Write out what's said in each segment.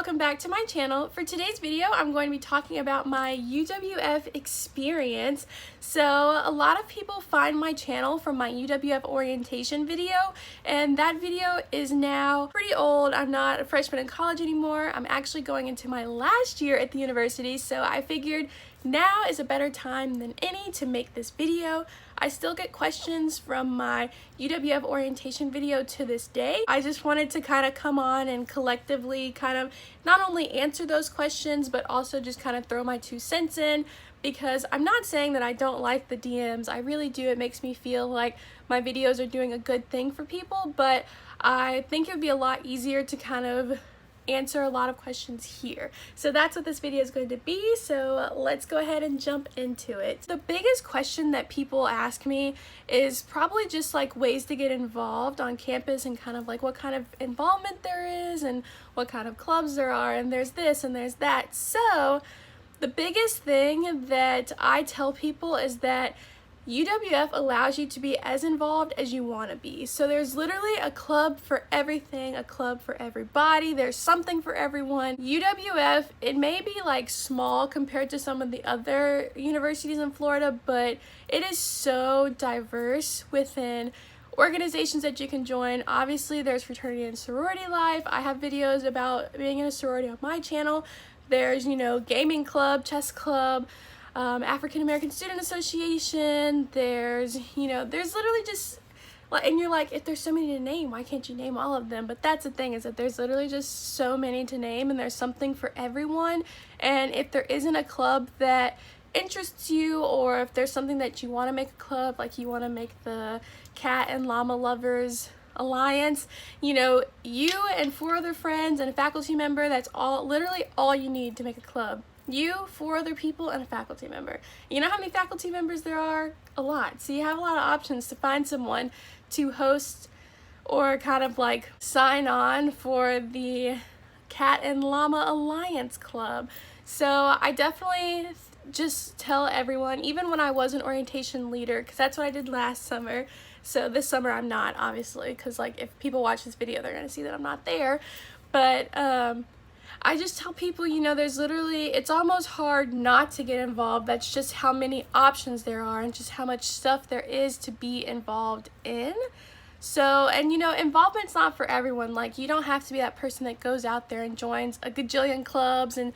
welcome back to my channel. For today's video, I'm going to be talking about my UWF experience. So a lot of people find my channel from my UWF orientation video, and that video is now pretty old. I'm not a freshman in college anymore. I'm actually going into my last year at the university, so I figured now is a better time than any to make this video. I still get questions from my UWF orientation video to this day. I just wanted to kind of come on and collectively kind of not only answer those questions, but also just kind of throw my 2 cents in, because I'm not saying that I don't like the DMs. I really do. It makes me feel like my videos are doing a good thing for people, but I think it would be a lot easier to kind of answer a lot of questions here. So that's what this video is going to be, so let's go ahead and jump into it. The biggest question that people ask me is probably just like ways to get involved on campus and kind of like what kind of involvement there is and what kind of clubs there are, and there's this and there's that. So the biggest thing that I tell people is that UWF allows you to be as involved as you want to be. So there's literally a club for everything, a club for everybody. There's something for everyone. UWF, it may be like small compared to some of the other universities in Florida, but it is so diverse within organizations that you can join. Obviously, there's fraternity and sorority life. I have videos about being in a sorority on my channel. There's, gaming club, chess club, African American Student Association. There's literally just, and you're like, if there's so many to name, why can't you name all of them? But that's the thing, is that there's literally just so many to name, and there's something for everyone. And if there isn't a club that interests you, or if there's something that you want to make a club, like you want to make the Cat and Llama Lovers Alliance, you and 4 other friends and a faculty member, that's literally all you need to make a club. You, 4 other people, and a faculty member. You know how many faculty members there are? A lot. So you have a lot of options to find someone to host or kind of like sign on for the Cat and Llama Alliance Club. So I definitely just tell everyone, even when I was an orientation leader, because that's what I did last summer. So this summer I'm not, obviously, because like if people watch this video, they're going to see that I'm not there. But I just tell people, there's literally, it's almost hard not to get involved. That's just how many options there are and just how much stuff there is to be involved in. So, and involvement's not for everyone. Like, you don't have to be that person that goes out there and joins a gajillion clubs and,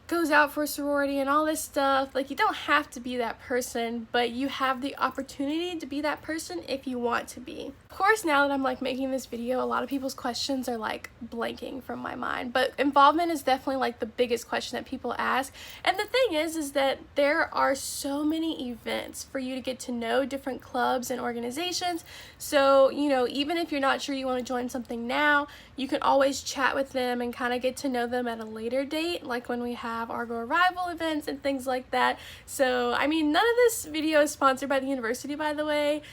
goes out for a sorority and all this stuff. Like, you don't have to be that person, but you have the opportunity to be that person if you want to be. Of course, now that I'm like making this video, a lot of people's questions are like blanking from my mind, but involvement is definitely like the biggest question that people ask. And the thing is that there are so many events for you to get to know different clubs and organizations. So, even if you're not sure you want to join something now, you can always chat with them and kind of get to know them at a later date, like when we have Argo Arrival events and things like that. So, I mean, none of this video is sponsored by the university, by the way.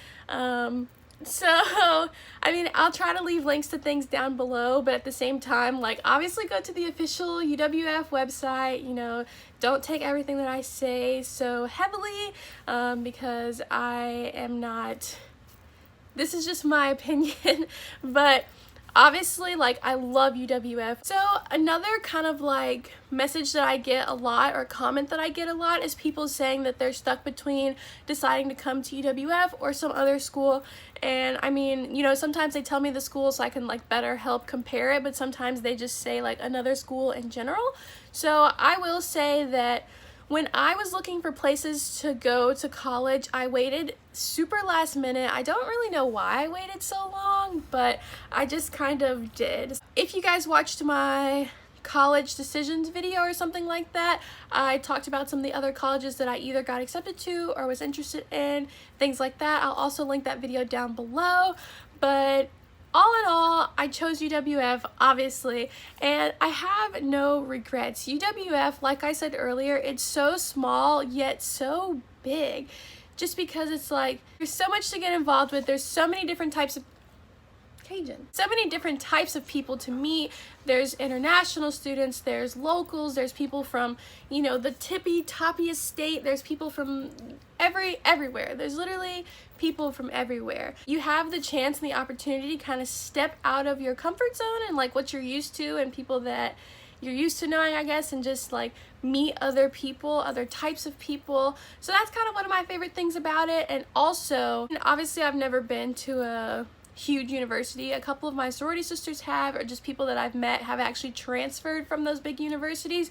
So, I mean, I'll try to leave links to things down below, but at the same time, like, obviously go to the official UWF website. Don't take everything that I say so heavily, because I am not, this is just my opinion, but obviously, like, I love UWF. So another kind of like message that I get a lot, or comment that I get a lot, is people saying that they're stuck between deciding to come to UWF or some other school. And I mean, sometimes they tell me the school so I can like better help compare it, but sometimes they just say like another school in general. So I will say that when I was looking for places to go to college, I waited super last minute. I don't really know why I waited so long, but I just kind of did. If you guys watched my college decisions video or something like that, I talked about some of the other colleges that I either got accepted to or was interested in, things like that. I'll also link that video down below. But all in all, I chose UWF, obviously, and I have no regrets. UWF, like I said earlier, it's so small yet so big, just because it's like there's so much to get involved with. There's so many different types of Cajun. So many different types of people to meet. There's international students, there's locals, there's people from, you know, the toppiest state, there's people from everywhere. There's literally people from everywhere. You have the chance and the opportunity to kind of step out of your comfort zone and like what you're used to and people that you're used to knowing, I guess, and just like meet other people, other types of people. So that's kind of one of my favorite things about it. And also, obviously I've never been to a huge university. A couple of my sorority sisters have, or just people that I've met have actually transferred from those big universities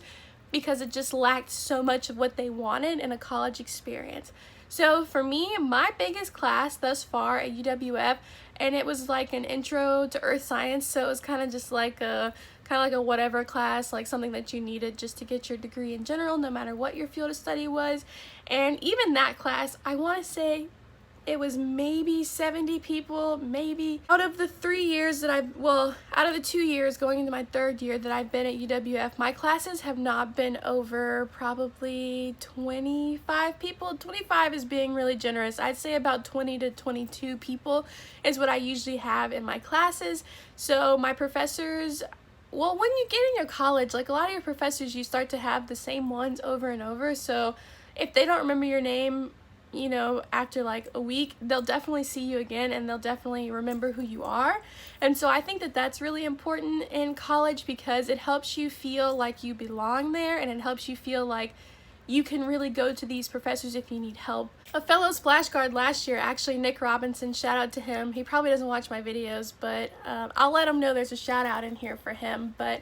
because it just lacked so much of what they wanted in a college experience. So for me, my biggest class thus far at UWF, and it was like an intro to earth science, so it was kind of just like a whatever class, like something that you needed just to get your degree in general, no matter what your field of study was. And even that class, I want to say it was maybe 70 people, maybe. Out of the 3 years that out of the 2 years going into my third year that I've been at UWF, my classes have not been over probably 25 people. 25 is being really generous. I'd say about 20 to 22 people is what I usually have in my classes. So my professors, well, when you get into college, like a lot of your professors, you start to have the same ones over and over. So if they don't remember your name, you know, after like a week, they'll definitely see you again and they'll definitely remember who you are. And so I think that that's really important in college because it helps you feel like you belong there, and it helps you feel like you can really go to these professors if you need help. A fellow splash guard last year, actually Nick Robinson, shout out to him. He probably doesn't watch my videos, but I'll let him know there's a shout out in here for him. But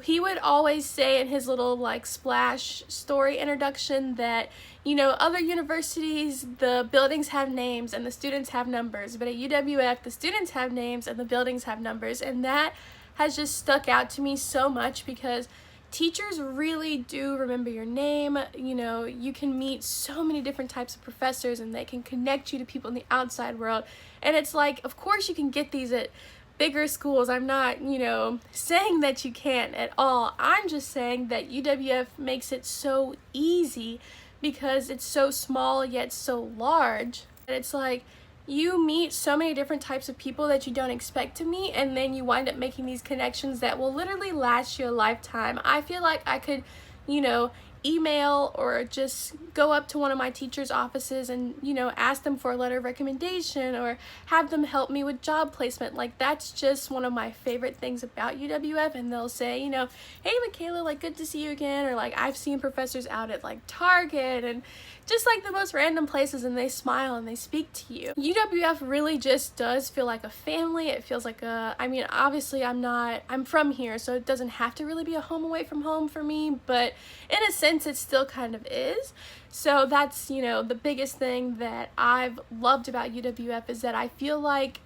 he would always say in his little like splash story introduction that, you know, other universities, the buildings have names and the students have numbers, but at UWF, the students have names and the buildings have numbers. And that has just stuck out to me so much because teachers really do remember your name. You know, you can meet so many different types of professors and they can connect you to people in the outside world. And it's like, of course you can get these at bigger schools. I'm not, you know, saying that you can't at all. I'm just saying that UWF makes it so easy because it's so small yet so large. And it's like you meet so many different types of people that you don't expect to meet, and then you wind up making these connections that will literally last you a lifetime. I feel like I could, you know, email or just go up to one of my teachers' offices and, you know, ask them for a letter of recommendation or have them help me with job placement. Like, that's just one of my favorite things about UWF. And they'll say, you know, hey Michaela, like, good to see you again, or like I've seen professors out at like Target and just like the most random places, and they smile and they speak to you. UWF really just does feel like a family. It feels like I mean, obviously I'm from here, so it doesn't have to really be a home away from home for me, but in a sense it still kind of is. So that's, you know, the biggest thing that I've loved about UWF is that I feel like,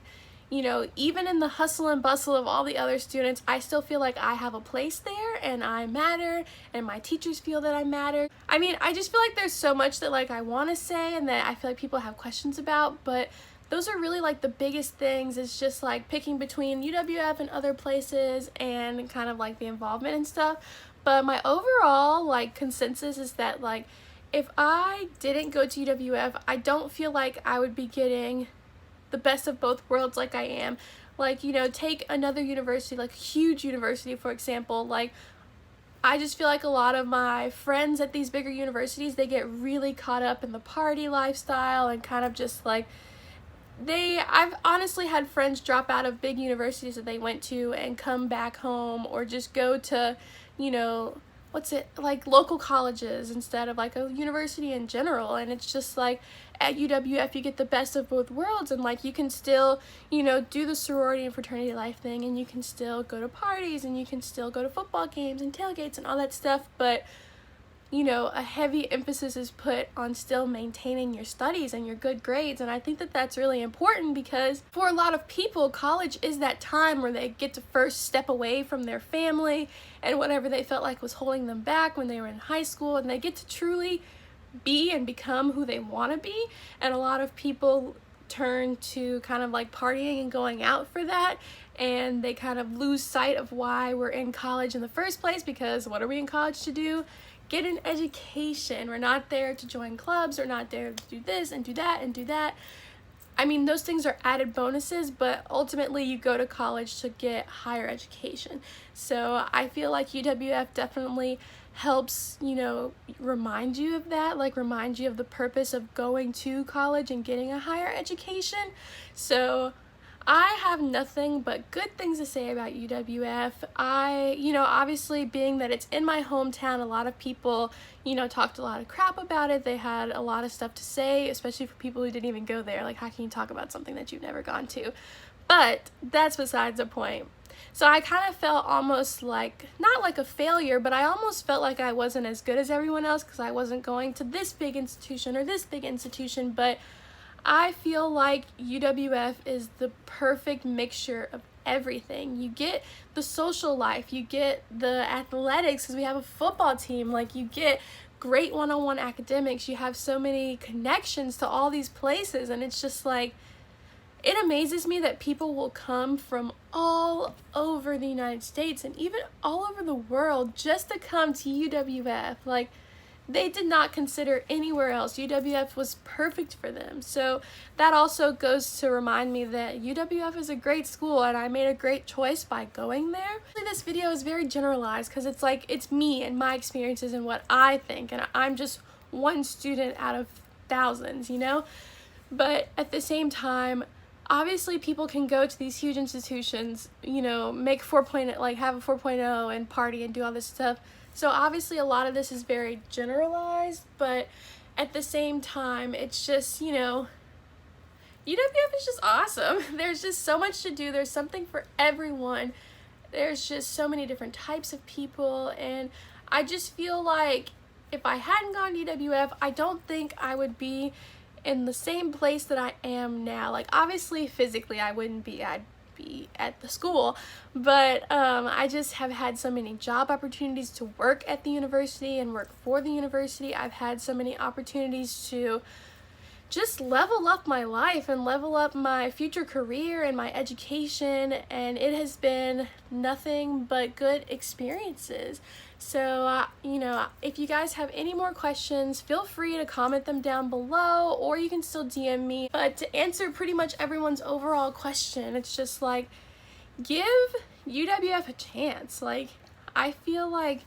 you know, even in the hustle and bustle of all the other students, I still feel like I have a place there and I matter, and my teachers feel that I matter. I mean, I just feel like there's so much that like I want to say and that I feel like people have questions about, but those are really like the biggest things. It's just like picking between UWF and other places and kind of like the involvement and stuff. But my overall like consensus is that like if I didn't go to UWF, I don't feel like I would be getting the best of both worlds like I am. Like, you know, take another university, like a huge university, for example. Like, I just feel like a lot of my friends at these bigger universities, they get really caught up in the party lifestyle and kind of just like, I've honestly had friends drop out of big universities that they went to and come back home, or just go to, you know, like local colleges instead of like a university in general. And it's just like at UWF you get the best of both worlds, and like you can still, you know, do the sorority and fraternity life thing, and you can still go to parties, and you can still go to football games and tailgates and all that stuff, but you know, a heavy emphasis is put on still maintaining your studies and your good grades. And I think that that's really important because for a lot of people, college is that time where they get to first step away from their family and whatever they felt like was holding them back when they were in high school, and they get to truly be and become who they want to be. And a lot of people turn to kind of like partying and going out for that, and they kind of lose sight of why we're in college in the first place, because what are we in college to do? Get an education. We're not there to join clubs. We're not there to do this and do that and do that. I mean, those things are added bonuses, but ultimately you go to college to get higher education. So I feel like UWF definitely helps, you know, remind you of that, like remind you of the purpose of going to college and getting a higher education. So I have nothing but good things to say about UWF. You know, obviously being that it's in my hometown, a lot of people, you know, talked a lot of crap about it. They had a lot of stuff to say, especially for people who didn't even go there. Like, how can you talk about something that you've never gone to? But that's besides the point. So I kind of felt almost like, not like a failure, but I almost felt like I wasn't as good as everyone else because I wasn't going to this big institution or this big institution, but I feel like UWF is the perfect mixture of everything. You get the social life, you get the athletics because we have a football team, like you get great one-on-one academics, you have so many connections to all these places, and it's just like, it amazes me that people will come from all over the United States and even all over the world just to come to UWF. Like, they did not consider anywhere else. UWF was perfect for them. So that also goes to remind me that UWF is a great school and I made a great choice by going there. This video is very generalized because it's like, it's me and my experiences and what I think, and I'm just one student out of thousands, you know? But at the same time, obviously people can go to these huge institutions, you know, make 4.0, like have a 4.0 and party and do all this stuff. So obviously a lot of this is very generalized, but at the same time, it's just, you know, UWF is just awesome. There's just so much to do. There's something for everyone. There's just so many different types of people, and I just feel like if I hadn't gone to UWF, I don't think I would be in the same place that I am now. Like, obviously physically I wouldn't be, I'd be at the school, but I just have had so many job opportunities to work at the university and work for the university. I've had so many opportunities to just level up my life and level up my future career and my education, and it has been nothing but good experiences. So, you know, if you guys have any more questions, feel free to comment them down below, or you can still DM me. But to answer pretty much everyone's overall question, it's just like, give UWF a chance. Like, I feel like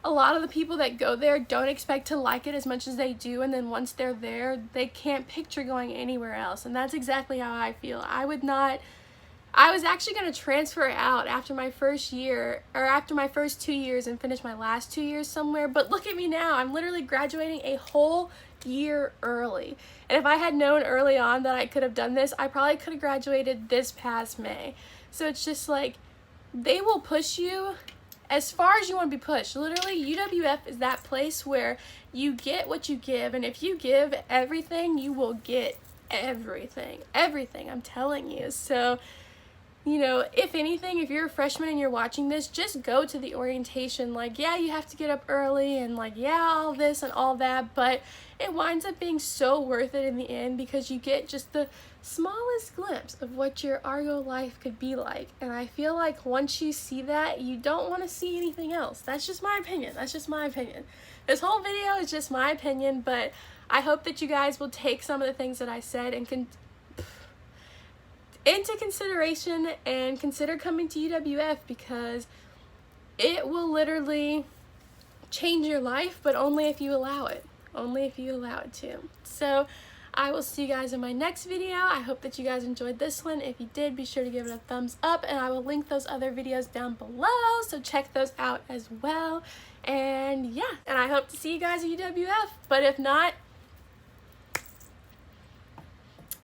a lot of the people that go there don't expect to like it as much as they do, and then once they're there, they can't picture going anywhere else, and that's exactly how I feel. I was actually going to transfer out after my first year, or after my first 2 years, and finish my last 2 years somewhere, but look at me now. I'm literally graduating a whole year early, and if I had known early on that I could have done this, I probably could have graduated this past May. So it's just like, they will push you as far as you want to be pushed. Literally, UWF is that place where you get what you give, and if you give everything, you will get everything. Everything, I'm telling you. So, you know, if anything, if you're a freshman and you're watching this, just go to the orientation. Like, yeah, you have to get up early, and like, yeah, all this and all that, but it winds up being so worth it in the end because you get just the smallest glimpse of what your Argo life could be like. And I feel like once you see that, you don't want to see anything else. That's just my opinion. That's just my opinion. This whole video is just my opinion, but I hope that you guys will take some of the things that I said and into consideration and consider coming to UWF, because it will literally change your life, but only if you allow it. Only if you allow it to. So I will see you guys in my next video. I hope that you guys enjoyed this one. If you did, be sure to give it a thumbs up, and I will link those other videos down below, so check those out as well. And yeah, and I hope to see you guys at UWF, but if not,